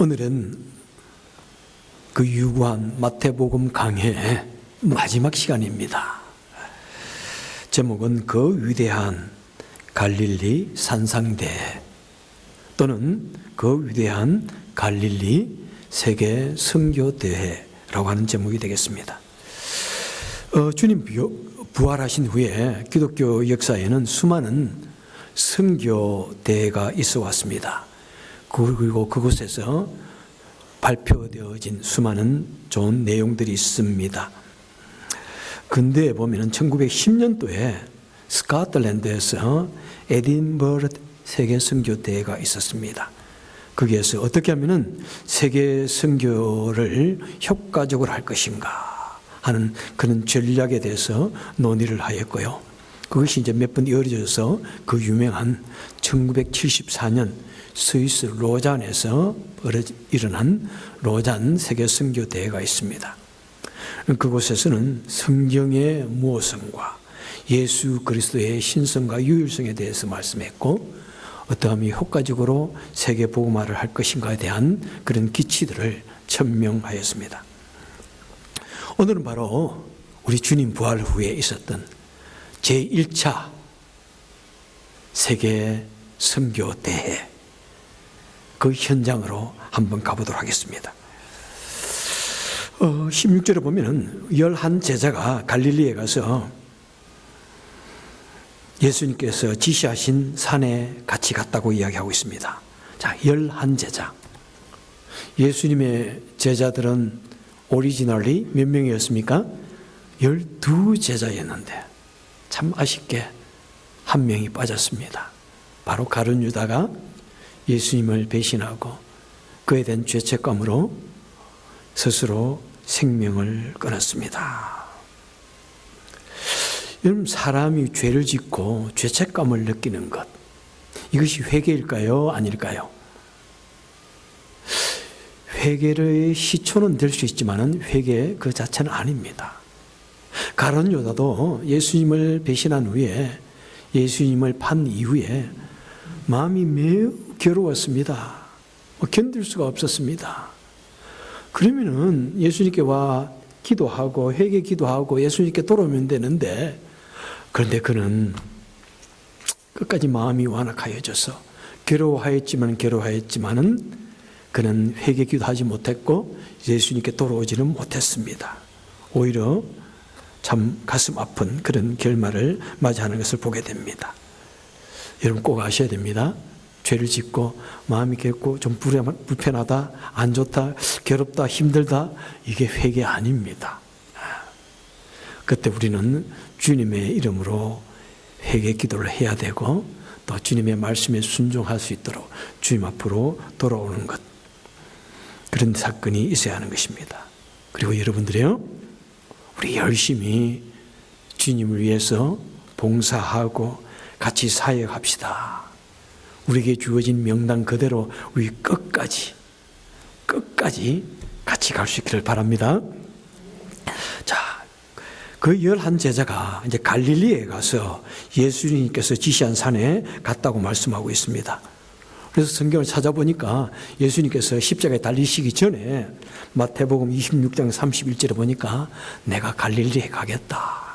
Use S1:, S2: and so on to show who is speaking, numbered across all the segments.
S1: 오늘은 그 유구한 마태복음 강해의 마지막 시간입니다. 제목은 그 위대한 갈릴리 산상대 또는 그 위대한 갈릴리 세계 선교대회라고 하는 제목이 되겠습니다. 주님 부활하신 후에 기독교 역사에는 수많은 선교대회가 있어 왔습니다. 그리고 그곳에서 발표되어진 수많은 좋은 내용들이 있습니다. 근대에 보면 1910년도에 스코틀랜드에서 에딘버러 세계 선교대회가 있었습니다. 거기에서 어떻게 하면 세계 선교를 효과적으로 할 것인가 하는 그런 전략에 대해서 논의를 하였고요. 그것이 이제 몇 번 이어져서 그 유명한 1974년 스위스 로잔에서 일어난 로잔 세계 선교 대회가 있습니다. 그곳에서는 성경의 모성과 예수 그리스도의 신성과 유일성에 대해서 말씀했고, 어떠함이 효과적으로 세계 복음화를 할 것인가에 대한 그런 기치들을 천명하였습니다. 오늘은 바로 우리 주님 부활 후에 있었던 제1차 세계 선교 대회, 그 현장으로 한번 가보도록 하겠습니다. 16절에 보면은 11 제자가 갈릴리에 가서 예수님께서 지시하신 산에 같이 갔다고 이야기하고 있습니다. 자, 11 제자. 예수님의 제자들은 오리지널리 몇 명이었습니까? 12 제자였는데 참 아쉽게 한 명이 빠졌습니다. 바로 가룟 유다가 예수님을 배신하고 그에 대한 죄책감으로 스스로 생명을 끊었습니다. 여러분, 사람이 죄를 짓고 죄책감을 느끼는 것, 이것이 회개일까요? 아닐까요? 회개의 시초는 될 수 있지만 회개 그 자체는 아닙니다. 가룟 유다도 예수님을 배신한 후에, 예수님을 판 이후에 마음이 매우 괴로웠습니다. 견딜 수가 없었습니다. 그러면은 예수님께 와 기도하고 회개 기도하고 예수님께 돌아오면 되는데, 그런데 그는 끝까지 마음이 완악하여져서 괴로워하였지만은 그는 회개 기도하지 못했고 예수님께 돌아오지는 못했습니다. 오히려 참 가슴 아픈 그런 결말을 맞이하는 것을 보게 됩니다. 여러분 꼭 아셔야 됩니다. 죄를 짓고 마음이 괴롭고 좀 불편하다, 안 좋다, 괴롭다, 힘들다, 이게 회개 아닙니다. 그때 우리는 주님의 이름으로 회개 기도를 해야 되고, 또 주님의 말씀에 순종할 수 있도록 주님 앞으로 돌아오는 것, 그런 사건이 있어야 하는 것입니다. 그리고 여러분들이요, 우리 열심히 주님을 위해서 봉사하고 같이 사역합시다. 우리에게 주어진 명단 그대로 우리 끝까지 같이 갈 수 있기를 바랍니다. 자, 그 11 제자가 이제 갈릴리에 가서 예수님께서 지시한 산에 갔다고 말씀하고 있습니다. 그래서 성경을 찾아보니까 예수님께서 십자가에 달리시기 전에 마태복음 26장 31절에 보니까 내가 갈릴리에 가겠다.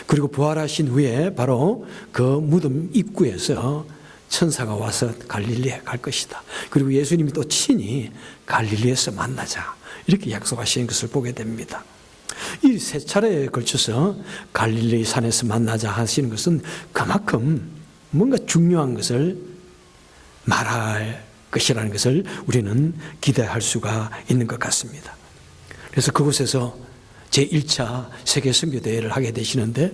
S1: 그리고 부활하신 후에 바로 그 무덤 입구에서 천사가 와서 갈릴리에 갈 것이다. 그리고 예수님이 또 친히 갈릴리에서 만나자, 이렇게 약속하시는 것을 보게 됩니다. 이 세 차례에 걸쳐서 갈릴리 산에서 만나자 하시는 것은 그만큼 뭔가 중요한 것을 말할 것이라는 것을 우리는 기대할 수가 있는 것 같습니다. 그래서 그곳에서 제1차 세계 선교대회를 하게 되시는데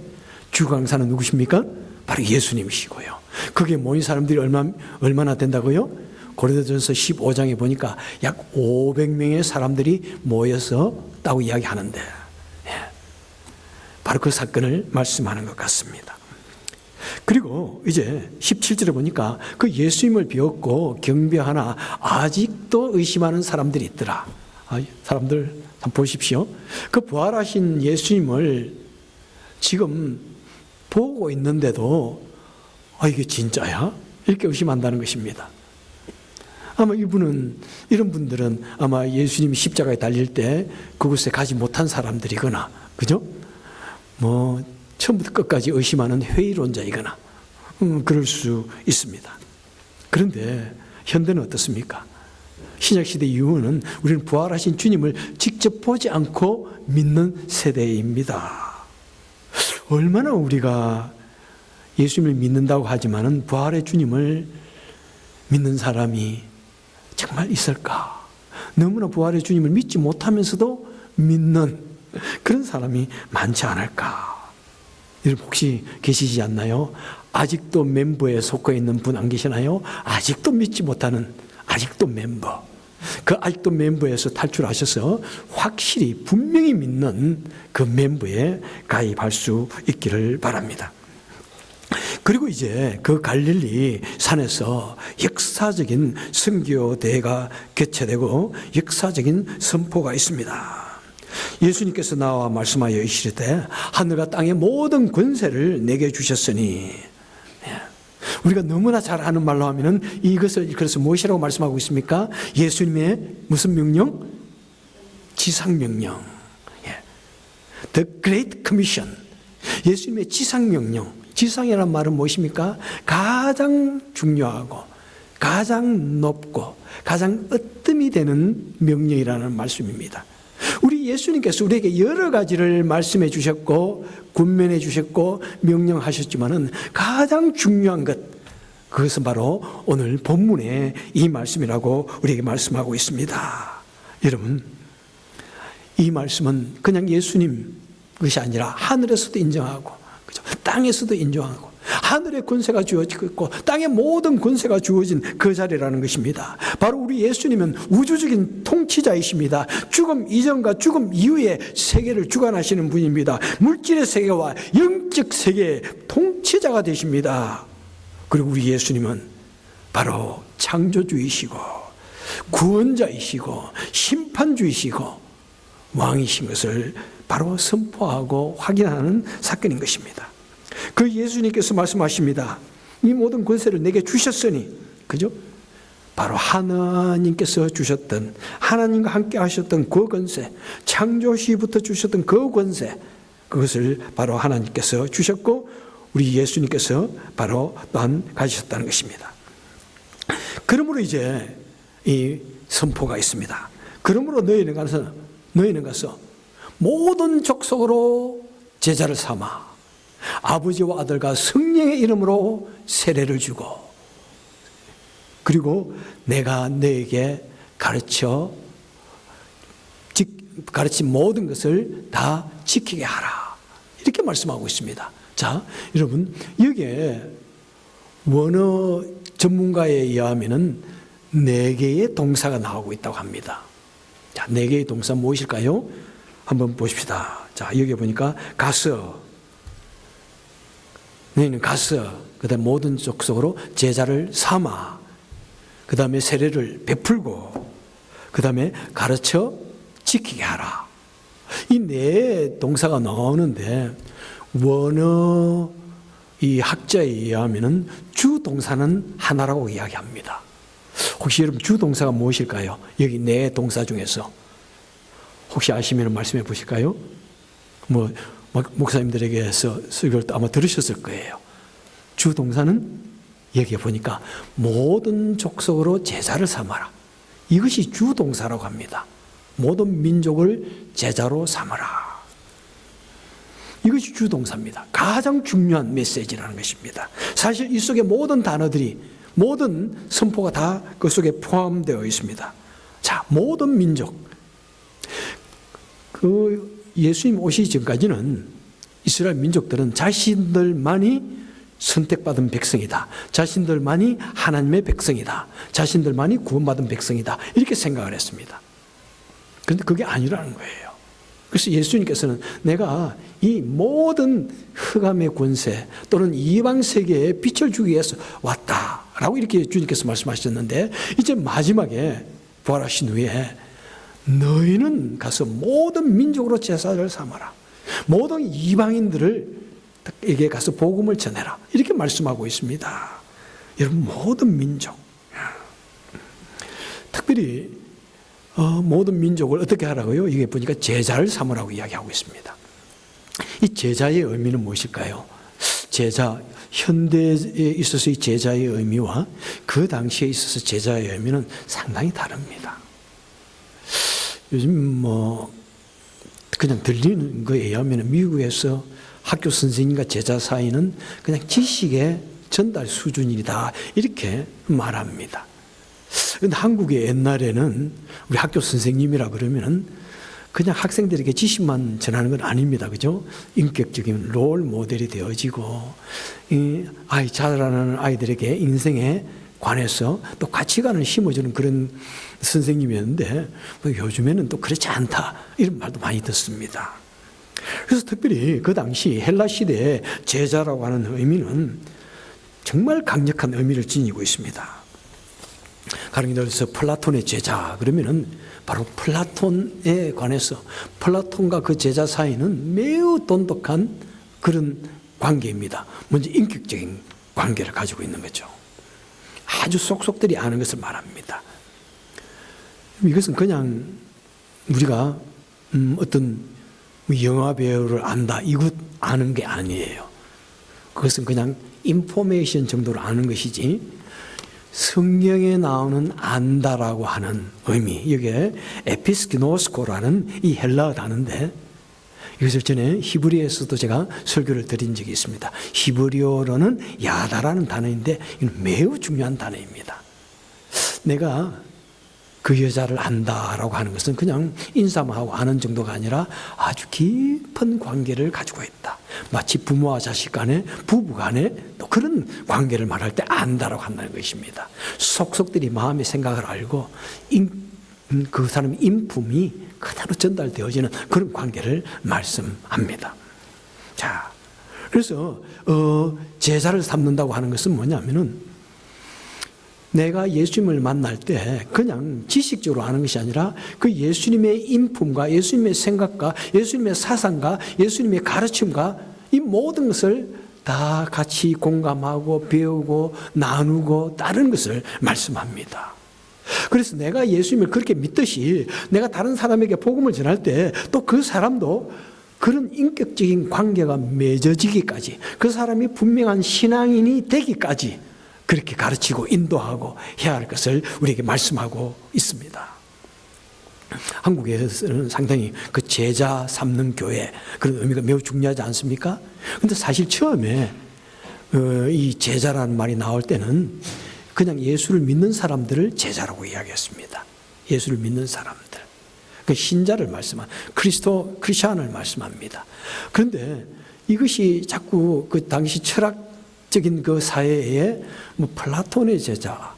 S1: 주강사는 누구십니까? 바로 예수님이시고요. 거기에 모인 사람들이 얼마나 된다고요? 고린도전서 15장에 보니까 약 500명의 사람들이 모였었다고 이야기하는데, 바로 그 사건을 말씀하는 것 같습니다. 그리고 이제 17절에 보니까 그 예수님을 비웃고 경배하나 아직도 의심하는 사람들이 있더라. 사람들 한번 보십시오. 그 부활하신 예수님을 지금 보고 있는데도 이게 진짜야? 이렇게 의심한다는 것입니다. 아마 이런 분들은 아마 예수님이 십자가에 달릴 때 그곳에 가지 못한 사람들이거나, 그죠? 처음부터 끝까지 의심하는 회의론자이거나, 그럴 수 있습니다. 그런데 현대는 어떻습니까? 신약시대 이후는 우리는 부활하신 주님을 직접 보지 않고 믿는 세대입니다. 얼마나 우리가 예수님을 믿는다고 하지만은 부활의 주님을 믿는 사람이 정말 있을까? 너무나 부활의 주님을 믿지 못하면서도 믿는 그런 사람이 많지 않을까? 여러분 혹시 계시지 않나요? 아직도 멤버에 속해 있는 분 안 계시나요? 아직도 믿지 못하는 아직도 멤버. 그 아직도 멤버에서 탈출하셔서 확실히 분명히 믿는 그 멤버에 가입할 수 있기를 바랍니다. 그리고 이제 그 갈릴리 산에서 역사적인 선교대회가 개최되고 역사적인 선포가 있습니다. 예수님께서 나와 말씀하여 이르시되 하늘과 땅의 모든 권세를 내게 주셨으니, 우리가 너무나 잘 아는 말로 하면은 이것을 그래서 무엇이라고 말씀하고 있습니까? 예수님의 무슨 명령? 지상명령. The Great Commission. 예수님의 지상명령. 지상이라는 말은 무엇입니까? 가장 중요하고 가장 높고 가장 으뜸이 되는 명령이라는 말씀입니다. 우리 예수님께서 우리에게 여러 가지를 말씀해 주셨고 권면해 주셨고 명령하셨지만은 가장 중요한 것, 그것은 바로 오늘 본문의 이 말씀이라고 우리에게 말씀하고 있습니다. 여러분, 이 말씀은 그냥 예수님 것이 아니라 하늘에서도 인정하고, 그죠? 땅에서도 인정하고, 하늘의 권세가 주어지고 있고 땅의 모든 권세가 주어진 그 자리라는 것입니다. 바로 우리 예수님은 우주적인 통치자이십니다. 죽음 이전과 죽음 이후의 세계를 주관하시는 분입니다. 물질의 세계와 영적 세계의 통치자가 되십니다. 그리고 우리 예수님은 바로 창조주이시고 구원자이시고 심판주이시고 왕이신 것을 바로 선포하고 확인하는 사건인 것입니다. 그 예수님께서 말씀하십니다. 이 모든 권세를 내게 주셨으니, 그죠? 바로 하나님께서 주셨던, 하나님과 함께 하셨던 그 권세, 창조 시부터 주셨던 그 권세, 그것을 바로 하나님께서 주셨고 우리 예수님께서 바로 또한 가지셨다는 것입니다. 그러므로 이제 이 선포가 있습니다. 그러므로 너희는 가서 모든 족속으로 제자를 삼아 아버지와 아들과 성령의 이름으로 세례를 주고, 그리고 내가 너에게 가르친 모든 것을 다 지키게 하라, 이렇게 말씀하고 있습니다. 자, 여러분, 여기에 원어 전문가에 의하면은 4개의 동사가 나오고 있다고 합니다. 자, 4개의 동사 무엇일까요? 한번 보십시다. 자, 여기 보니까 가서, 너희는 가서, 그 다음에 모든 족속으로 제자를 삼아, 그 다음에 세례를 베풀고, 그 다음에 가르쳐 지키게 하라. 이 4 동사가 나오는데 원어 이 학자에 의하면은 주 동사는 하나라고 이야기합니다. 혹시 여러분 주 동사가 무엇일까요? 여기 4 동사 중에서 혹시 아시면 말씀해 보실까요? 목사님들에게서 설교를 아마 들으셨을 거예요. 주 동사는 여기에 보니까 모든 족속으로 제자를 삼아라. 이것이 주 동사라고 합니다. 모든 민족을 제자로 삼아라. 이것이 주 동사입니다. 가장 중요한 메시지라는 것입니다. 사실 이 속에 모든 단어들이, 모든 선포가 다 그 속에 포함되어 있습니다. 자, 모든 민족. 예수님 오시기 전까지는 이스라엘 민족들은 자신들만이 선택받은 백성이다, 자신들만이 하나님의 백성이다, 자신들만이 구원받은 백성이다, 이렇게 생각을 했습니다. 그런데 그게 아니라는 거예요. 그래서 예수님께서는 내가 이 모든 흑암의 권세 또는 이방 세계에 빛을 주기 위해서 왔다라고 이렇게 주님께서 말씀하셨는데, 이제 마지막에 부활하신 후에 너희는 가서 모든 민족으로 제사를 삼아라, 모든 이방인들에게 가서 복음을 전해라, 이렇게 말씀하고 있습니다. 여러분, 모든 민족. 특별히 모든 민족을 어떻게 하라고요? 이게 보니까 제자를 삼으라고 이야기하고 있습니다. 이 제자의 의미는 무엇일까요? 제자, 현대에 있어서의 제자의 의미와 그 당시에 있어서 제자의 의미는 상당히 다릅니다. 요즘 그냥 들리는 거에 의하면 미국에서 학교 선생님과 제자 사이는 그냥 지식의 전달 수준이다 이렇게 말합니다. 그런데 한국의 옛날에는 우리 학교 선생님이라 그러면은 그냥 학생들에게 지식만 전하는 건 아닙니다. 그죠? 인격적인 롤 모델이 되어지고, 자라나는 아이들에게 인생에 관해서 또 가치관을 심어주는 그런 선생님이었는데, 요즘에는 또 그렇지 않다. 이런 말도 많이 듣습니다. 그래서 특별히 그 당시 헬라 시대의 제자라고 하는 의미는 정말 강력한 의미를 지니고 있습니다. 가령 들어서 플라톤의 제자 그러면은 바로 플라톤에 관해서 플라톤과 그 제자 사이는 매우 돈독한 그런 관계입니다. 먼저 인격적인 관계를 가지고 있는 거죠. 아주 속속들이 아는 것을 말합니다. 이것은 그냥 우리가 어떤 영화 배우를 안다 이것 아는 게 아니에요. 그것은 그냥 인포메이션 정도로 아는 것이지 성경에 나오는 안다라고 하는 의미, 여기에 에피스기노스코라는 이 헬라어 단어인데 이것을 전에 히브리어에서도 제가 설교를 드린 적이 있습니다. 히브리어로는 야다라는 단어인데 이건 매우 중요한 단어입니다. 내가 그 여자를 안다라고 하는 것은 그냥 인사만 하고 아는 정도가 아니라 아주 깊은 관계를 가지고 있다. 마치 부모와 자식 간에, 부부 간에 또 그런 관계를 말할 때 안다라고 한다는 것입니다. 속속들이 마음의 생각을 알고 그 사람의 인품이 그대로 전달되어지는 그런 관계를 말씀합니다. 자, 그래서 제자를 삼는다고 하는 것은 뭐냐면은 내가 예수님을 만날 때 그냥 지식적으로 아는 것이 아니라 그 예수님의 인품과 예수님의 생각과 예수님의 사상과 예수님의 가르침과 이 모든 것을 다 같이 공감하고 배우고 나누고 따르는 것을 말씀합니다. 그래서 내가 예수님을 그렇게 믿듯이 내가 다른 사람에게 복음을 전할 때 또 그 사람도 그런 인격적인 관계가 맺어지기까지 그 사람이 분명한 신앙인이 되기까지 그렇게 가르치고 인도하고 해야 할 것을 우리에게 말씀하고 있습니다. 한국에서는 상당히 그 제자 삼는 교회 그런 의미가 매우 중요하지 않습니까? 그런데 사실 처음에 이 제자라는 말이 나올 때는 그냥 예수를 믿는 사람들을 제자라고 이야기했습니다. 예수를 믿는 사람들. 그 신자를 크리스찬을 말씀합니다. 그런데 이것이 자꾸 그 당시 철학적인 그 사회에 플라톤의 제자,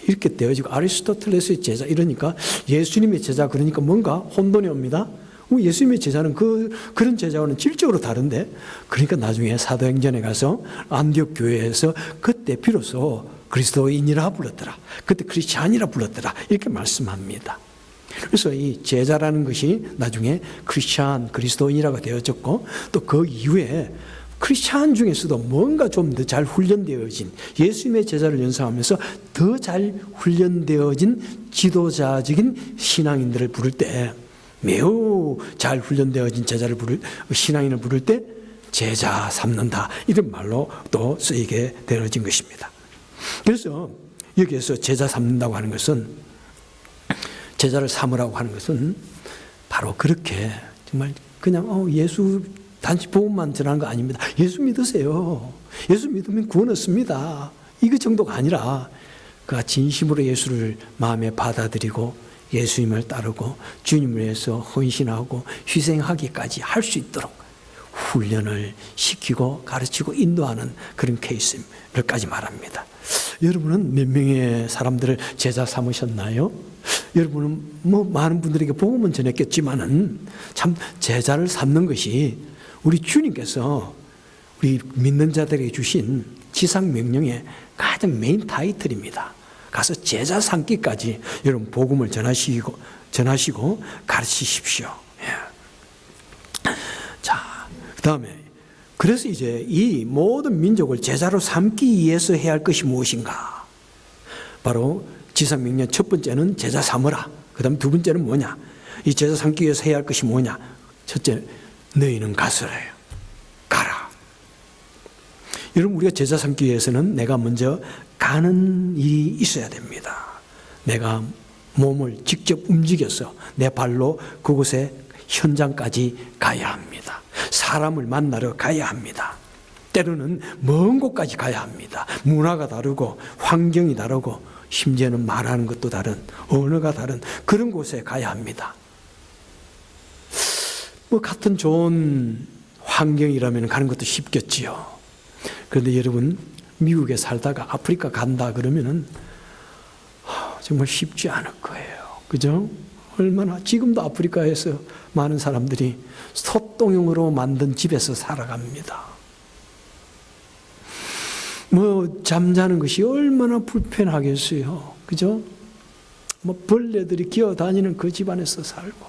S1: 이렇게 되어지고 아리스토텔레스의 제자 이러니까 예수님의 제자 그러니까 뭔가 혼돈이 옵니다. 예수님의 제자는 그런 제자와는 질적으로 다른데 그러니까 나중에 사도행전에 가서 안디옥 교회에서 그때 비로소 그리스도인이라 불렀더라. 그때 크리스찬이라 불렀더라. 이렇게 말씀합니다. 그래서 이 제자라는 것이 나중에 크리스찬, 그리스도인이라고 되어졌고 또 그 이후에 크리스찬 중에서도 뭔가 좀 더 잘 훈련되어진 예수님의 제자를 연상하면서 더 잘 훈련되어진 지도자적인 신앙인들을 부를 때 매우 잘 훈련되어진 신앙인을 부를 때 제자 삼는다 이런 말로 또 쓰이게 되어진 것입니다. 그래서 여기에서 제자 삼는다고 하는 것은 제자를 삼으라고 하는 것은 바로 그렇게 정말 그냥 예수 단지 복음만 전하는 거 아닙니다. 예수 믿으세요. 예수 믿으면 구원 얻습니다. 이거 정도가 아니라 그가 진심으로 예수를 마음에 받아들이고 예수님을 따르고 주님을 위해서 헌신하고 희생하기까지 할 수 있도록 훈련을 시키고 가르치고 인도하는 그런 케이스를까지 말합니다. 여러분은 몇 명의 사람들을 제자 삼으셨나요? 여러분은 많은 분들에게 복음은 전했겠지만은 참 제자를 삼는 것이 우리 주님께서 우리 믿는 자들에게 주신 지상 명령의 가장 메인 타이틀입니다. 가서 제자 삼기까지 여러분 복음을 전하시고 가르치십시오. 예. 자, 그다음에 그래서 이제 이 모든 민족을 제자로 삼기 위해서 해야 할 것이 무엇인가? 바로 지상명령 첫 번째는 제자 삼으라. 그 다음 두 번째는 뭐냐? 이 제자 삼기 위해서 해야 할 것이 뭐냐? 첫째, 너희는 가서래요. 가라. 여러분, 우리가 제자 삼기 위해서는 내가 먼저 가는 일이 있어야 됩니다. 내가 몸을 직접 움직여서 내 발로 그곳에 현장까지 가야 합니다. 사람을 만나러 가야 합니다. 때로는 먼 곳까지 가야 합니다. 문화가 다르고 환경이 다르고 심지어는 말하는 것도 다른, 언어가 다른 그런 곳에 가야 합니다. 뭐 같은 좋은 환경이라면 가는 것도 쉽겠지요. 그런데 여러분, 미국에 살다가 아프리카 간다 그러면은 정말 쉽지 않을 거예요. 그죠? 얼마나 지금도 아프리카에서 많은 사람들이 소똥용으로 만든 집에서 살아갑니다. 뭐 잠자는 것이 얼마나 불편하겠어요. 그죠? 뭐 벌레들이 기어다니는 그 집안에서 살고,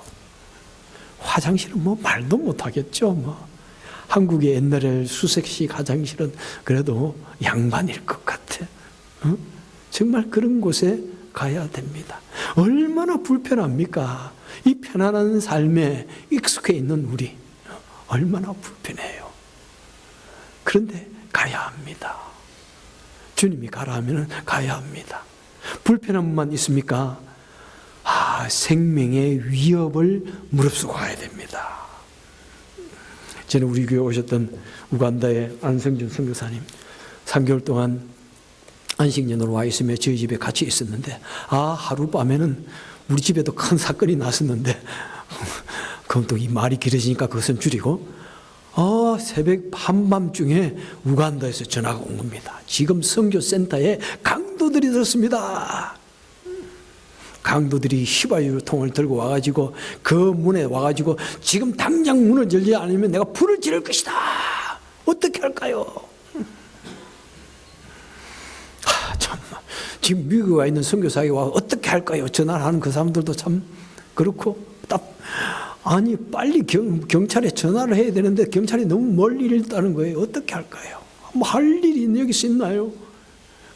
S1: 화장실은 뭐 말도 못하겠죠. 뭐 한국의 옛날에 수색식 화장실은 그래도 양반일 것 같아. 정말 그런 곳에 가야 됩니다. 얼마나 불편합니까? 이 편안한 삶에 익숙해 있는 우리 얼마나 불편해요. 그런데 가야 합니다. 주님이 가라 하면 가야 합니다. 불편함만 있습니까? 생명의 위협을 무릅쓰고 가야 됩니다. 저는 우리 교회 오셨던 우간다의 안성준 선교사님 3개월 동안 안식년으로 와 있으며 저희 집에 같이 있었는데 하룻밤에는 우리 집에도 큰 사건이 났었는데 그럼 또 이 말이 길어지니까 그것은 줄이고 새벽 한밤중에 우간다에서 전화가 온 겁니다. 지금 선교센터에 강도들이 들었습니다. 강도들이 휘발유통을 들고 와가지고 그 문에 와가지고 지금 당장 문을 열지 않으면 내가 불을 지를 것이다. 어떻게 할까요? 정말 지금 미국에 와 있는 선교사에게 와 어떻게 할까요? 전화를 하는 그 사람들도 참 그렇고 아니 빨리 경찰에 전화를 해야 되는데 경찰이 너무 멀리 있다는 거예요. 어떻게 할까요? 뭐 할 일이 여기 있나요?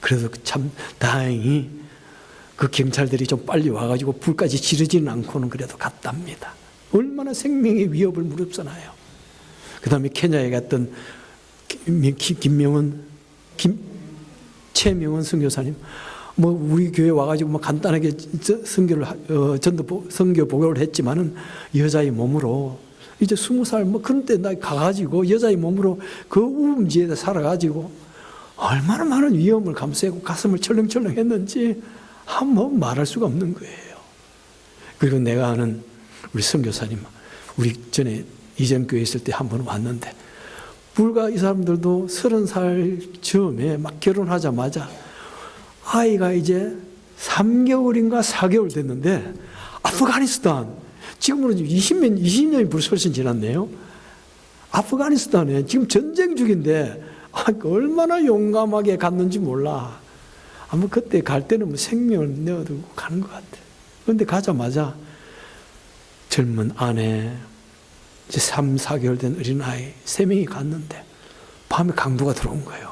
S1: 그래서 참 다행히 그 경찰들이 좀 빨리 와가지고 불까지 지르지는 않고는 그래도 갔답니다. 얼마나 생명의 위협을 무릅쓰나요? 그 다음에 케냐에 갔던 최명원 선교사님, 뭐 우리 교회 와가지고 뭐 간단하게 선교 보고를 했지만은 여자의 몸으로 이제 20살 뭐 그런 때 나 가가지고 여자의 몸으로 그 우음지에다 살아가지고 얼마나 많은 위험을 감수하고 가슴을 철렁철렁 했는지 한번 말할 수가 없는 거예요. 그리고 내가 아는 우리 선교사님, 우리 전에 이전 교회 있을 때 한 번 왔는데 불과 이 사람들도 30살 즈음에 막 결혼하자마자 아이가 이제 3개월인가 4개월 됐는데 아프가니스탄, 지금으로 20년이 벌써 지났네요. 아프가니스탄에 지금 전쟁 중인데 얼마나 용감하게 갔는지 몰라. 아마 그때 갈 때는 뭐 생명을 내어두고 가는 것 같아. 그런데 가자마자 젊은 아내, 이제 3, 4개월 된 어린아이 3명이 갔는데 밤에 강도가 들어온 거예요.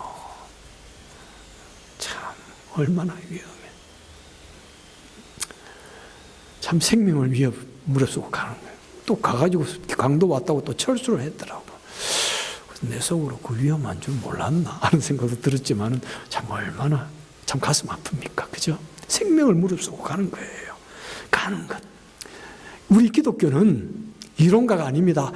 S1: 참 얼마나 위험해. 참 생명을 무릅쓰고 가는 거예요. 또 가가지고 강도 왔다고 또 철수를 했더라고. 그래서 내 속으로 그 위험한 줄 몰랐나 하는 생각도 들었지만은 참 얼마나 참 가슴 아픕니까? 그죠? 생명을 무릅쓰고 가는 거예요. 가는 것. 우리 기독교는 이론가가 아닙니다.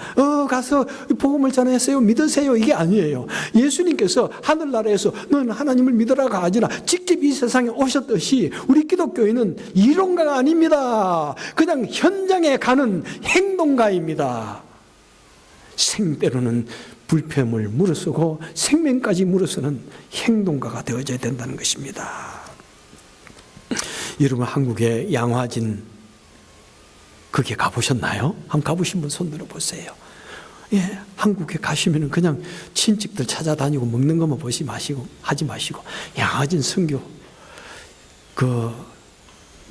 S1: 가서 복음을 전하세요. 믿으세요. 이게 아니에요. 예수님께서 하늘나라에서 너는 하나님을 믿으라가 아니라 직접 이 세상에 오셨듯이 우리 기독교인은 이론가가 아닙니다. 그냥 현장에 가는 행동가입니다. 때로는 불평을 무릅쓰고 생명까지 무릅쓰는 행동가가 되어져야 된다는 것입니다. 여러분 한국의 양화진 거기에 가보셨나요? 한번 가보신 분 손 들어보세요. 예, 한국에 가시면 그냥 친척들 찾아다니고 먹는 것만 하지 마시고 양화진 선교 그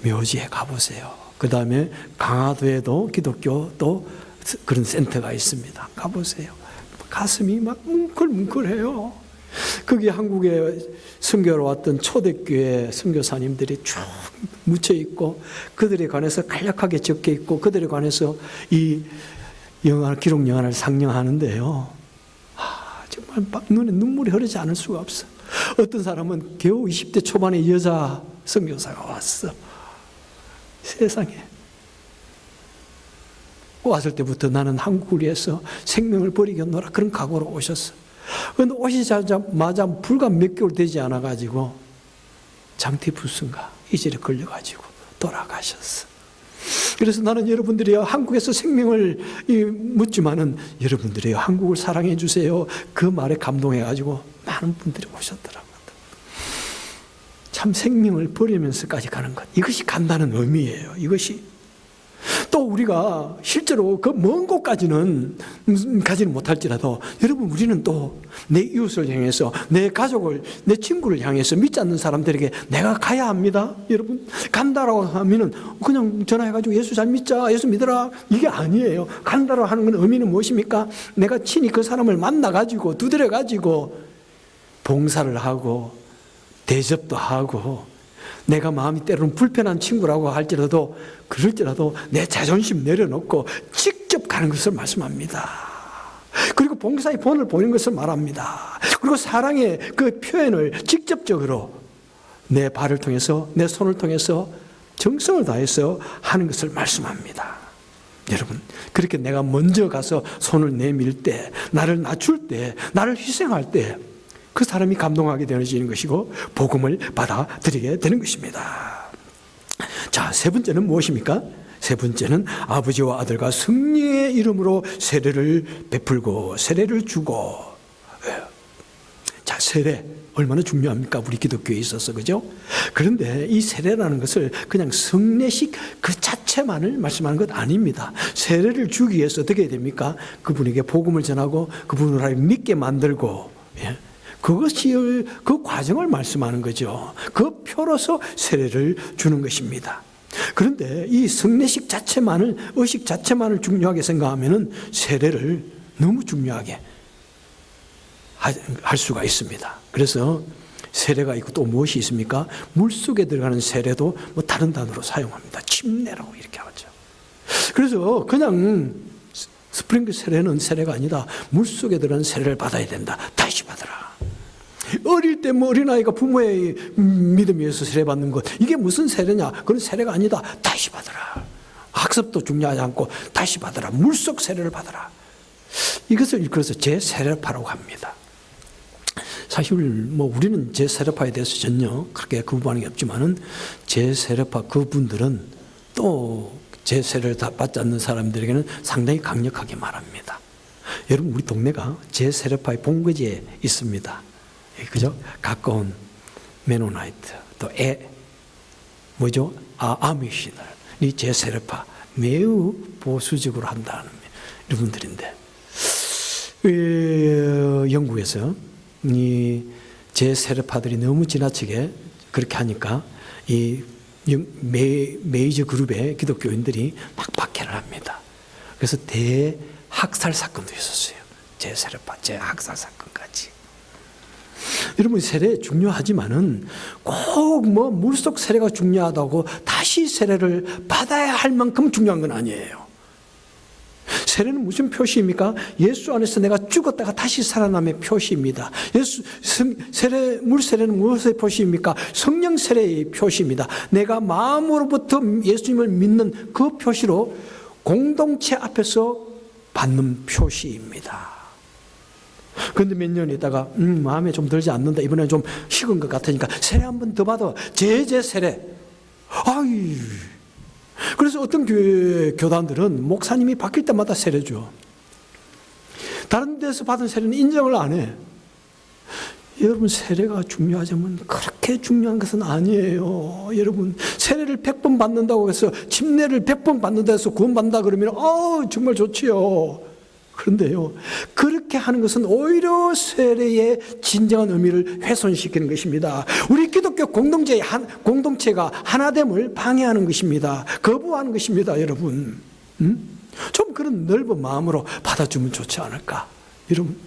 S1: 묘지에 가보세요. 그 다음에 강화도에도 기독교 또 그런 센터가 있습니다. 가보세요. 가슴이 막 뭉클뭉클해요. 거기 한국에 선교로 왔던 초대교회 선교사님들이 쭉 묻혀 있고 그들에 관해서 간략하게 적혀 있고 그들에 관해서 이 기록 영화를 상영하는데요. 정말 막 눈에 눈물이 흐르지 않을 수가 없어. 어떤 사람은 겨우 20대 초반의 여자 선교사가 왔어. 세상에. 왔을 때부터 나는 한국을 위해서 생명을 버리겠노라 그런 각오로 오셨어. 그런데 오시자마자 불과 몇 개월 되지 않아가지고 장티푸스인가 이질에 걸려가지고 돌아가셨어. 그래서 나는 여러분들이 한국에서 생명을 묻지만은 여러분들이 한국을 사랑해 주세요. 그 말에 감동해가지고 많은 분들이 오셨더라고요. 참 생명을 버리면서까지 가는 것. 이것이 간다는 의미예요. 이것이. 또 우리가 실제로 그 먼 곳까지는 가지는 못할지라도 여러분 우리는 또 내 이웃을 향해서 내 가족을 내 친구를 향해서 믿지 않는 사람들에게 내가 가야 합니다. 여러분 간다라고 하면은 그냥 전화해가지고 예수 잘 믿자 예수 믿어라 이게 아니에요. 간다라고 하는 건 의미는 무엇입니까? 내가 친히 그 사람을 만나가지고 두드려가지고 봉사를 하고 대접도 하고 내가 마음이 때로는 불편한 친구라고 할지라도 그럴지라도 내 자존심 내려놓고 직접 가는 것을 말씀합니다. 그리고 봉사의 본을 보이는 것을 말합니다. 그리고 사랑의 그 표현을 직접적으로 내 발을 통해서 내 손을 통해서 정성을 다해서 하는 것을 말씀합니다. 여러분 그렇게 내가 먼저 가서 손을 내밀 때 나를 낮출 때 나를 희생할 때 그 사람이 감동하게 되어지는 것이고 복음을 받아들이게 되는 것입니다. 자, 세 번째는 무엇입니까? 세 번째는 아버지와 아들과 성령의 이름으로 세례를 베풀고 세례를 주고. 자, 세례 얼마나 중요합니까? 우리 기독교에 있어서 그죠? 그런데 이 세례라는 것을 그냥 성례식 그 자체만을 말씀하는 것 아닙니다. 세례를 주기 위해서 어떻게 해야 됩니까? 그분에게 복음을 전하고 그분을 믿게 만들고 그것이 그 과정을 말씀하는 거죠. 그 표로서 세례를 주는 것입니다. 그런데 이 성례식 자체만을 의식 자체만을 중요하게 생각하면은 세례를 너무 중요하게 할 수가 있습니다. 그래서 세례가 있고 또 무엇이 있습니까? 물속에 들어가는 세례도 뭐 다른 단어로 사용합니다. 침례라고 이렇게 하죠. 그래서 그냥 스프링클 세례는 세례가 아니다. 물속에 들어가는 세례를 받아야 된다. 다시 받아라. 어릴 때 뭐 어린아이가 부모의 믿음에 의해서 세례받는 것 이게 무슨 세례냐? 그건 세례가 아니다. 다시 받아라. 학습도 중요하지 않고 다시 받아라. 물속 세례를 받아라. 이것을 일컬어서 제세례파라고 합니다. 사실 뭐 우리는 제세례파에 대해서 전혀 그렇게 거부하는 게 없지만은 제세례파 그분들은 또 제세례를 다 받지 않는 사람들에게는 상당히 강력하게 말합니다. 여러분 우리 동네가 제세례파의 본거지에 있습니다. 그죠? 가까운 메노나이트 또 뭐죠? 아미시널 이 제세례파 매우 보수적으로 한다는 이런 분들인데 영국에서 이 제세례파들이 너무 지나치게 그렇게 하니까 이 메이저 그룹의 기독교인들이 막 박해를 합니다. 그래서 대학살 사건도 있었어요. 제세례파 제학살 사건까지. 여러분 세례 중요하지만은 꼭 뭐 물속 세례가 중요하다고 다시 세례를 받아야 할 만큼 중요한 건 아니에요. 세례는 무슨 표시입니까? 예수 안에서 내가 죽었다가 다시 살아남의 표시입니다. 물 세례는 무엇의 표시입니까? 성령 세례의 표시입니다. 내가 마음으로부터 예수님을 믿는 그 표시로 공동체 앞에서 받는 표시입니다. 그런데 몇 년 있다가 마음에 좀 들지 않는다. 이번에 좀 식은 것 같으니까 세례 한 번 더 받아. 제제 세례. 아이. 그래서 어떤 교단들은 목사님이 바뀔 때마다 세례 줘. 다른 데서 받은 세례는 인정을 안 해. 여러분 세례가 중요하지만 그렇게 중요한 것은 아니에요. 여러분 세례를 100번 받는다고 해서 침례를 100번 받는다 해서 구원받는다 그러면 정말 좋지요. 그런데요, 그렇게 하는 것은 오히려 세례의 진정한 의미를 훼손시키는 것입니다. 우리 기독교 공동체가 하나됨을 방해하는 것입니다. 거부하는 것입니다, 여러분. 좀 그런 넓은 마음으로 받아주면 좋지 않을까? 여러분,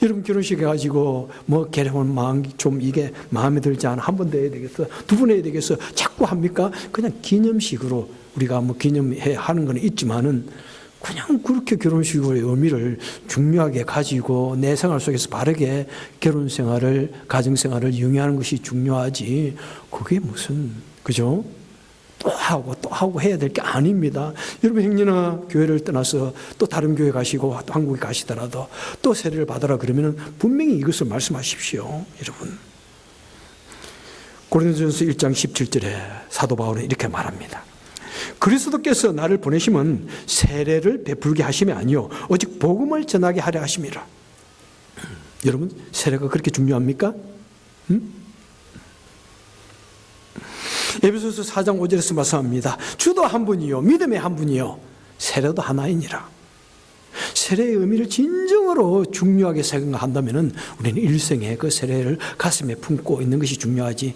S1: 여러분 결혼식 해가지고 뭐 결혼 마음 좀 이게 마음에 들지 않아 한 번 더 해야 되겠어, 두 번 해야 되겠어 자꾸 합니까? 그냥 기념식으로 우리가 뭐 기념해 하는 건 있지만은 그냥 그렇게 결혼식의 의미를 중요하게 가지고 내 생활 속에서 바르게 결혼 생활을 가정 생활을 영위하는 것이 중요하지. 그게 무슨 그죠? 또 하고 해야 될 게 아닙니다. 여러분 행여나 교회를 떠나서 또 다른 교회 가시고 또 한국에 가시더라도 또 세례를 받으라 그러면 분명히 이것을 말씀하십시오. 여러분 고린도전서 1장 17절에 사도 바울은 이렇게 말합니다. 그리스도께서 나를 보내심은 세례를 베풀게 하심이 아니요 오직 복음을 전하게 하려 하심이라. 여러분 세례가 그렇게 중요합니까? 에베소서 4장 5절에서 말씀합니다. 주도 한 분이요 믿음의 한 분이요 세례도 하나이니라. 세례의 의미를 진정으로 중요하게 생각한다면 우리는 일생에 그 세례를 가슴에 품고 있는 것이 중요하지.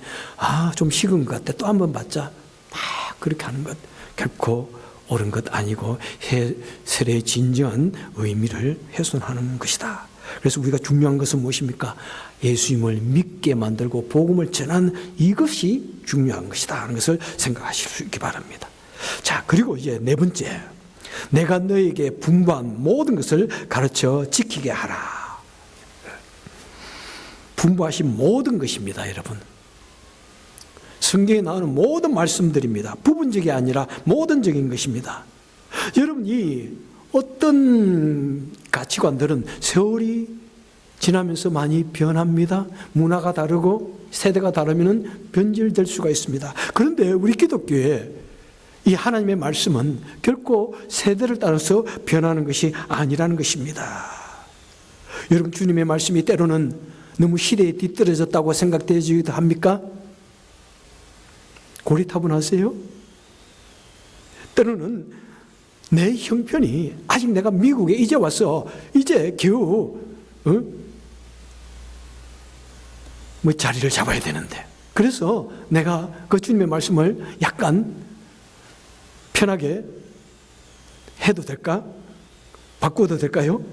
S1: 좀 식은 것 같아 또 한 번 받자 그렇게 하는 것 결코 옳은 것 아니고 세례의 진정한 의미를 훼손하는 것이다. 그래서 우리가 중요한 것은 무엇입니까? 예수님을 믿게 만들고 복음을 전하는 이것이 중요한 것이다 하는 것을 생각하실 수 있기 바랍니다. 자, 그리고 이제 네 번째, 내가 너에게 분부한 모든 것을 가르쳐 지키게 하라. 분부하신 모든 것입니다, 여러분. 성경에 나오는 모든 말씀들입니다. 부분적이 아니라 모든적인 것입니다. 여러분, 이 어떤 가치관들은 세월이 지나면서 많이 변합니다. 문화가 다르고 세대가 다르면 변질될 수가 있습니다. 그런데 우리 기독교에 이 하나님의 말씀은 결코 세대를 따라서 변하는 것이 아니라는 것입니다. 여러분 주님의 말씀이 때로는 너무 시대에 뒤떨어졌다고 생각되지도 합니까? 고리타분하세요? 때로는 내 형편이 아직 내가 미국에 이제 와서 이제 겨우 뭐 자리를 잡아야 되는데 그래서 내가 그 주님의 말씀을 약간 편하게 해도 될까? 바꿔도 될까요?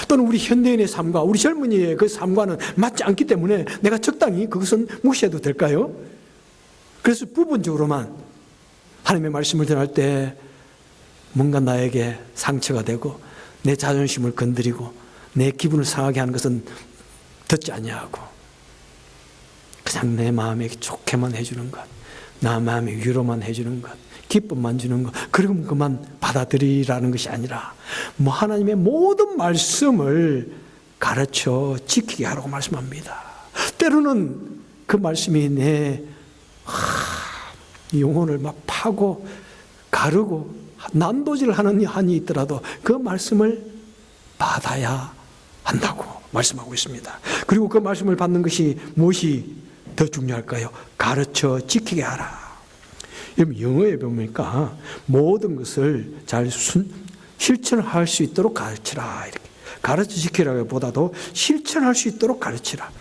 S1: 또는 우리 현대인의 삶과 우리 젊은이의 그 삶과는 맞지 않기 때문에 내가 적당히 그것은 무시해도 될까요? 그래서 부분적으로만 하나님의 말씀을 전할 때 뭔가 나에게 상처가 되고 내 자존심을 건드리고 내 기분을 상하게 하는 것은 듣지 아니하고 그냥 내 마음에 좋게만 해주는 것, 나 마음에 위로만 해주는 것, 기쁨만 주는 것, 그러면 그만 받아들이라는 것이 아니라 뭐 하나님의 모든 말씀을 가르쳐 지키게 하라고 말씀합니다. 때로는 그 말씀이 내 영혼을 막 파고 가르고 난도질을 하는 한이 있더라도 그 말씀을 받아야 한다고 말씀하고 있습니다. 그리고 그 말씀을 받는 것이 무엇이 더 중요할까요? 가르쳐 지키게 하라. 여러분 영어에 보니까 모든 것을 잘 실천할 수 있도록 가르치라. 이렇게 가르쳐 지키라기보다도 실천할 수 있도록 가르치라.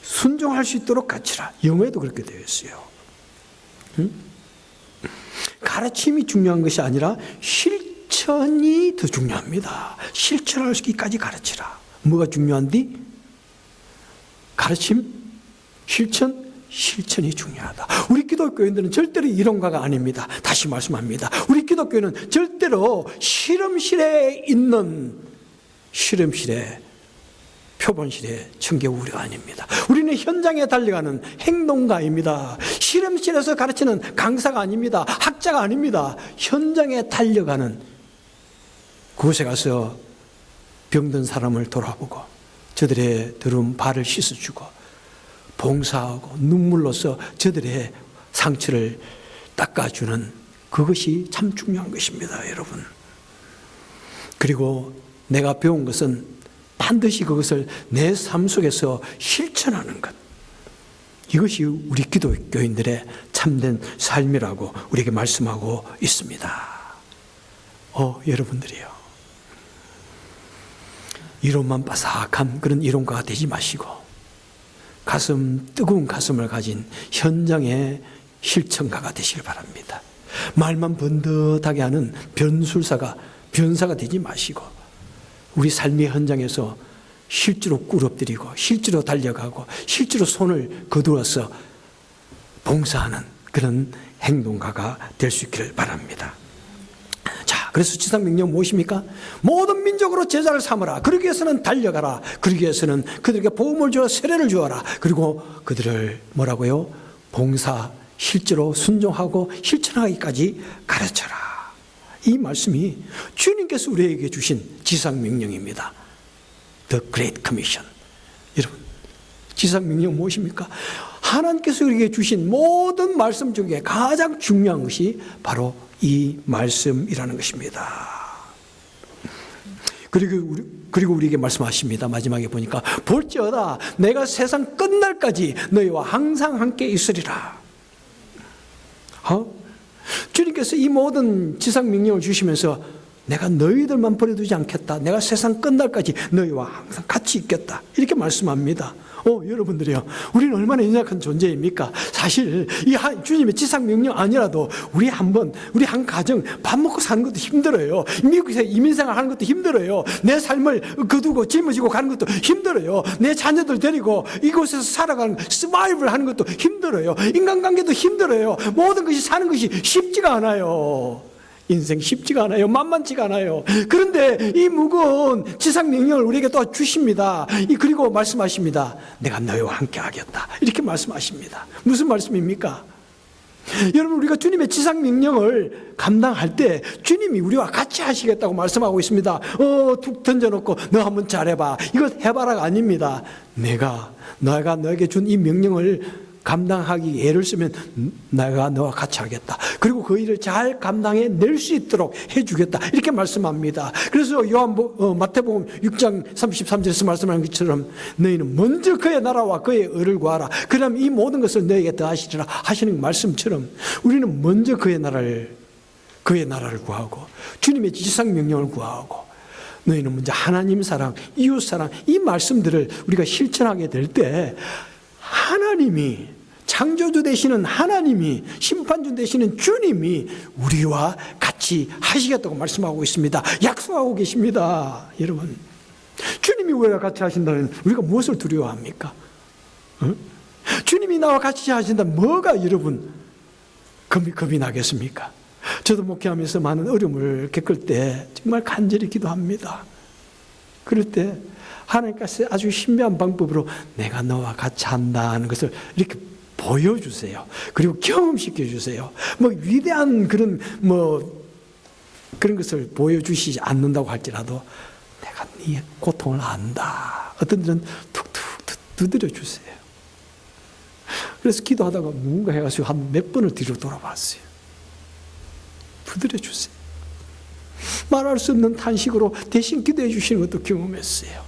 S1: 순종할 수 있도록 가르치라. 영어에도 그렇게 되어 있어요. 가르침이 중요한 것이 아니라 실천이 더 중요합니다. 실천할 수 있기까지 가르치라. 뭐가 중요한디? 가르침, 실천이 중요하다. 우리 기독교인들은 절대로 이론가가 아닙니다. 다시 말씀합니다. 우리 기독교는 절대로 실험실에 표본실에 청개구리가 아닙니다. 우리는 현장에 달려가는 행동가입니다. 실험실에서 가르치는 강사가 아닙니다. 학자가 아닙니다. 현장에 달려가는 그곳에 가서 병든 사람을 돌아보고 저들의 더러운 발을 씻어주고 봉사하고 눈물로써 저들의 상처를 닦아주는 그것이 참 중요한 것입니다, 여러분. 그리고 내가 배운 것은 반드시 그것을 내 삶 속에서 실천하는 것. 이것이 우리 기독교인들의 참된 삶이라고 우리에게 말씀하고 있습니다. 여러분들이요. 이론만 바삭한 그런 이론가가 되지 마시고 뜨거운 가슴을 가진 현장의 실천가가 되시길 바랍니다. 말만 번듯하게 하는 변사가 되지 마시고 우리 삶의 현장에서 실제로 꿇어뜨리고 실제로 달려가고 실제로 손을 거두어서 봉사하는 그런 행동가가 될 수 있기를 바랍니다. 자, 그래서 지상명령 무엇입니까? 모든 민족으로 제자를 삼으라. 그러기 위해서는 달려가라. 그러기 위해서는 그들에게 복음을 주어 세례를 주어라. 그리고 그들을 뭐라고요? 봉사, 실제로 순종하고 실천하기까지 가르쳐라. 이 말씀이 주님께서 우리에게 주신 지상명령입니다. The Great Commission. 여러분, 지상명령 무엇입니까? 하나님께서 우리에게 주신 모든 말씀 중에 가장 중요한 것이 바로 이 말씀이라는 것입니다. 그리고 우리에게 말씀하십니다. 마지막에 보니까 볼지어다 내가 세상 끝날까지 너희와 항상 함께 있으리라. 주님께서 이 모든 지상명령을 주시면서 내가 너희들만 버려두지 않겠다. 내가 세상 끝날까지 너희와 항상 같이 있겠다. 이렇게 말씀합니다. 여러분들이요, 우리는 얼마나 연약한 존재입니까? 사실 이 주님의 지상명령 아니라도 우리 한 가정 밥 먹고 사는 것도 힘들어요. 미국에서 이민생활 하는 것도 힘들어요. 내 삶을 거두고 짊어지고 가는 것도 힘들어요. 내 자녀들 데리고 이곳에서 살아가는 서바이벌 하는 것도 힘들어요. 인간관계도 힘들어요. 모든 것이 사는 것이 쉽지가 않아요. 인생 쉽지가 않아요. 만만치가 않아요. 그런데 이 무거운 지상명령을 우리에게 또 주십니다. 그리고 말씀하십니다. 내가 너희와 함께 하겠다. 이렇게 말씀하십니다. 무슨 말씀입니까? 여러분, 우리가 주님의 지상명령을 감당할 때 주님이 우리와 같이 하시겠다고 말씀하고 있습니다. 툭 던져놓고 너 한번 잘해봐. 이거 해봐라가 아닙니다. 내가 너에게 준 이 명령을 감당하기 애를 쓰면 내가 너와 같이 하겠다. 그리고 그 일을 잘 감당해 낼 수 있도록 해주겠다. 이렇게 말씀합니다. 그래서 마태복음 6장 33절에서 말씀하는 것처럼 너희는 먼저 그의 나라와 그의 의를 구하라. 그럼 이 모든 것을 너희에게 더하시리라 하시는 말씀처럼 우리는 먼저 그의 나라를 구하고 주님의 지상명령을 구하고 너희는 먼저 하나님 사랑, 이웃 사랑 이 말씀들을 우리가 실천하게 될 때 하나님이 창조주 되시는 하나님이 심판주 되시는 주님이 우리와 같이 하시겠다고 말씀하고 있습니다. 약속하고 계십니다. 여러분, 주님이 우리와 같이 하신다면 우리가 무엇을 두려워합니까? 주님이 나와 같이 하신다면 뭐가 여러분 겁이 나겠습니까? 저도 목회하면서 많은 어려움을 겪을 때 정말 간절히 기도합니다. 그럴 때 하나님께서 아주 신비한 방법으로 내가 너와 같이 한다는 것을 이렇게 보여주세요. 그리고 경험시켜 주세요. 위대한 그런 것을 보여주시지 않는다고 할지라도 내가 네 고통을 안다. 어떤 데는 툭툭 두드려 주세요. 그래서 기도하다가 뭔가 해가지고 한 몇 번을 뒤로 돌아봤어요. 두드려 주세요. 말할 수 없는 탄식으로 대신 기도해 주시는 것도 경험했어요.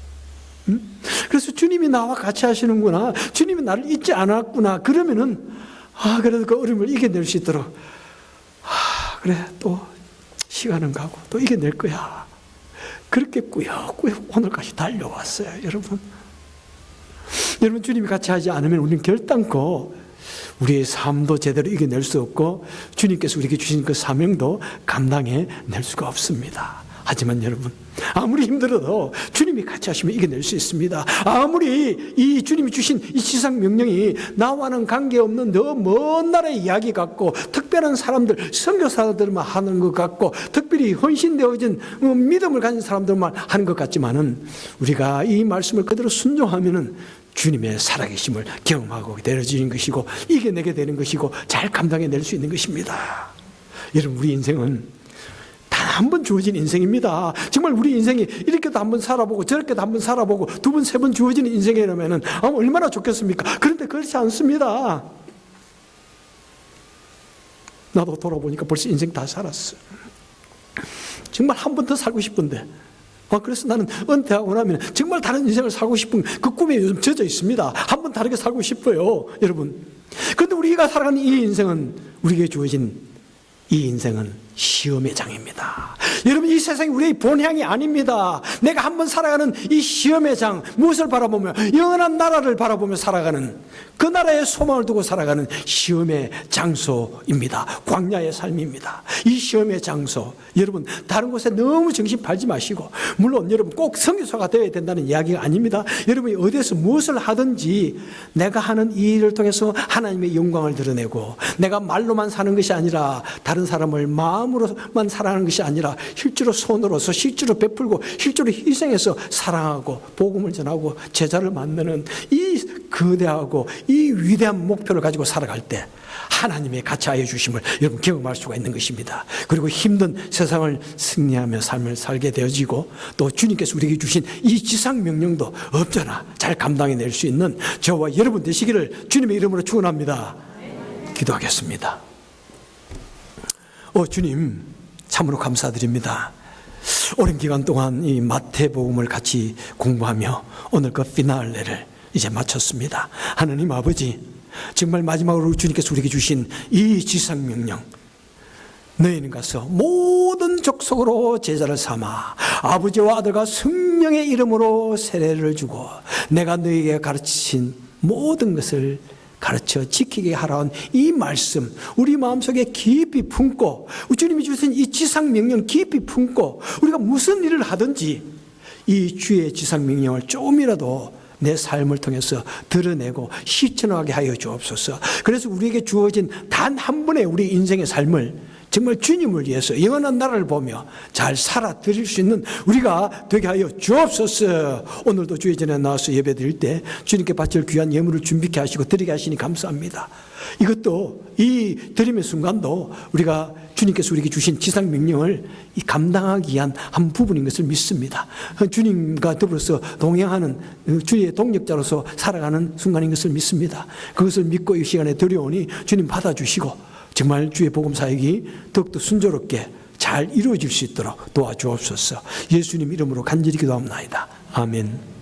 S1: 그래서 주님이 나와 같이 하시는구나. 주님이 나를 잊지 않았구나. 그러면은 그래도 그 어려움을 이겨낼 수 있도록 그래 또 시간은 가고 또 이겨낼 거야. 그렇게 꾸역꾸역 오늘까지 달려왔어요. 여러분 주님이 같이 하지 않으면 우리는 결단코 우리의 삶도 제대로 이겨낼 수 없고 주님께서 우리에게 주신 그 사명도 감당해낼 수가 없습니다. 하지만 여러분, 아무리 힘들어도 주님이 같이 하시면 이겨낼 수 있습니다. 아무리 이 주님이 주신 이 지상 명령이 나와는 관계없는 더 먼 나라의 이야기 같고 특별한 사람들, 선교사들만 하는 것 같고 특별히 헌신되어진 믿음을 가진 사람들만 하는 것 같지만은 우리가 이 말씀을 그대로 순종하면은 주님의 살아계심을 경험하고 내려지는 것이고 이겨내게 되는 것이고 잘 감당해낼 수 있는 것입니다. 여러분, 우리 인생은 단 한 번 주어진 인생입니다. 정말 우리 인생이 이렇게도 한번 살아보고 저렇게도 한번 살아보고 두 번, 세 번 주어지는 인생이라면 얼마나 좋겠습니까? 그런데 그렇지 않습니다. 나도 돌아보니까 벌써 인생 다 살았어. 정말 한 번 더 살고 싶은데 그래서 나는 은퇴하고 나면 정말 다른 인생을 살고 싶은 그 꿈에 요즘 젖어 있습니다. 한 번 다르게 살고 싶어요, 여러분. 그런데 우리가 살아가는 이 인생은 우리에게 주어진 이 인생은 시험의 장입니다. 여러분, 이 세상이 우리의 본향이 아닙니다. 내가 한번 살아가는 이 시험의 장, 무엇을 바라보며, 영원한 나라를 바라보며 살아가는, 그 나라의 소망을 두고 살아가는 시험의 장소입니다. 광야의 삶입니다. 이 시험의 장소, 여러분 다른 곳에 너무 정신 팔지 마시고, 물론 여러분 꼭 선교사가 되어야 된다는 이야기가 아닙니다. 여러분이 어디에서 무엇을 하든지 내가 하는 이 일을 통해서 하나님의 영광을 드러내고, 내가 말로만 사는 것이 아니라 다른 사람을 마음으로만 사랑하는 것이 아니라 실제로 손으로서 실제로 베풀고 실제로 희생해서 사랑하고 복음을 전하고 제자를 만드는 이 거대하고 이 위대한 목표를 가지고 살아갈 때 하나님의 가차하여 주심을 여러분 경험할 수가 있는 것입니다. 그리고 힘든 세상을 승리하며 삶을 살게 되어지고, 또 주님께서 우리에게 주신 이 지상 명령도 없잖아 잘 감당해낼 수 있는 저와 여러분 되시기를 주님의 이름으로 축원합니다. 기도하겠습니다. 주님 참으로 감사드립니다. 오랜 기간 동안 이 마태복음을 같이 공부하며 오늘 그 피날레를 이제 마쳤습니다. 하나님 아버지, 정말 마지막으로 주님께서 우리에게 주신 이 지상명령, 너희는 가서 모든 족속으로 제자를 삼아 아버지와 아들과 성령의 이름으로 세례를 주고 내가 너희에게 가르친 모든 것을 가르쳐 지키게 하라는 이 말씀, 우리 마음속에 깊이 품고, 주님이 주신 이 지상명령 깊이 품고, 우리가 무슨 일을 하든지 이 주의 지상명령을 조금이라도 내 삶을 통해서 드러내고 실천하게 하여 주옵소서. 그래서 우리에게 주어진 단 한 번의 우리 인생의 삶을 정말 주님을 위해서 영원한 나라를 보며 잘 살아 드릴 수 있는 우리가 되게 하여 주옵소서. 오늘도 주의 전에 나와서 예배 드릴 때 주님께 바칠 귀한 예물을 준비케 하시고 드리게 하시니 감사합니다. 이것도 이 드림의 순간도 우리가 주님께서 우리에게 주신 지상 명령을 감당하기 위한 한 부분인 것을 믿습니다. 주님과 더불어서 동행하는 주의 동력자로서 살아가는 순간인 것을 믿습니다. 그것을 믿고 이 시간에 드려오니 주님 받아주시고 정말 주의 복음 사역이 더욱더 순조롭게 잘 이루어질 수 있도록 도와주옵소서. 예수님 이름으로 간절히 기도합니다. 아멘.